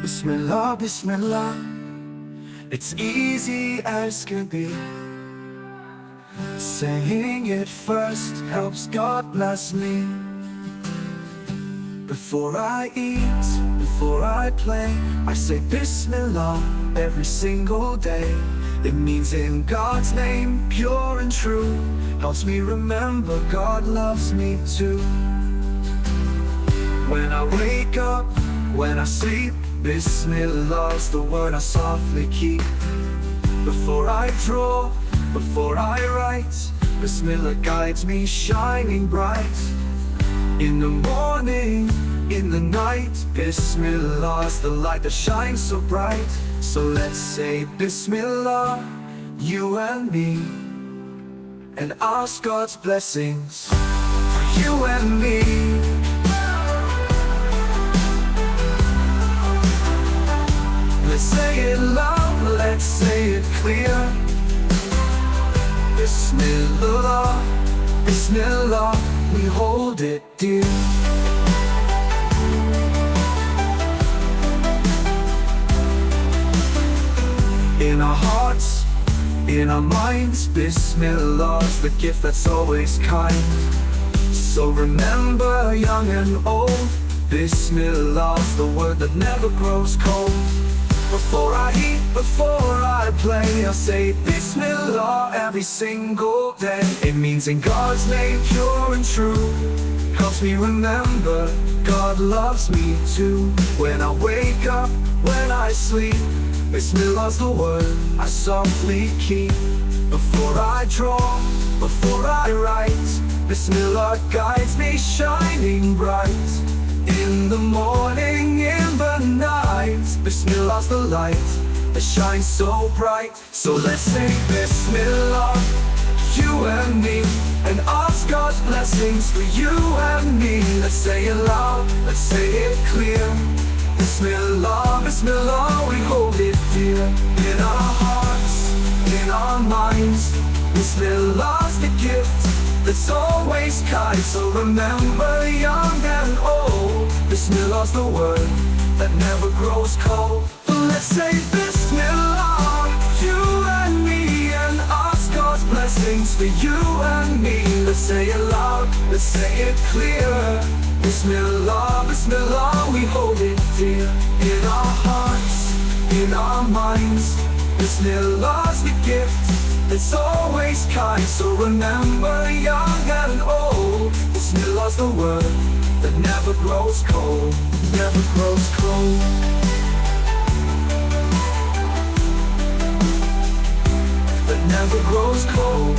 Bismillah, Bismillah, it's easy as can be. Saying it first helps God bless me. Before I eat, before I play, I say Bismillah every single day. It means in God's name, pure and true. Helps me remember God loves me too. When I wake up, when I sleep, Bismillah's the word I softly keep. Before I draw, before I write, Bismillah guides me shining bright. In the morning, in the night, Bismillah's the light that shines so bright. So let's say Bismillah, you and me, and ask God's blessings for you and me. Let's say it loud, let's say it clear. Bismillah, Bismillah, we hold it dear. In our hearts, in our minds, Bismillah's the gift that's always kind. So remember, young and old, Bismillah's the word that never grows cold. Before I eat, before I play, I say Bismillah every single day. It means in God's name, pure and true. Helps me remember God loves me too. When I wake up, when I sleep, Bismillah's the word I softly keep. Before I draw, before I write, Bismillah guides me shining bright. In the morning, in the night, Bismillah's the light that shines so bright. So let's say Bismillah, you and me, and ask God's blessings for you and me. Let's say it loud, let's say it clear. Bismillah, Bismillah, we hold it dear. In our hearts, in our minds, Bismillah's the gift that's always kind. So remember, young and old, Bismillah's the word that never grows cold. Let's say Bismillah, you and me, and ask God's blessings for you and me. Let's say it loud, let's say it clear. Bismillah, Bismillah, we hold it dear. In our hearts, in our minds, Bismillah's the gift that's always kind. So remember, young and old, Bismillah's the word that never grows cold, never grows cold. That never grows cold.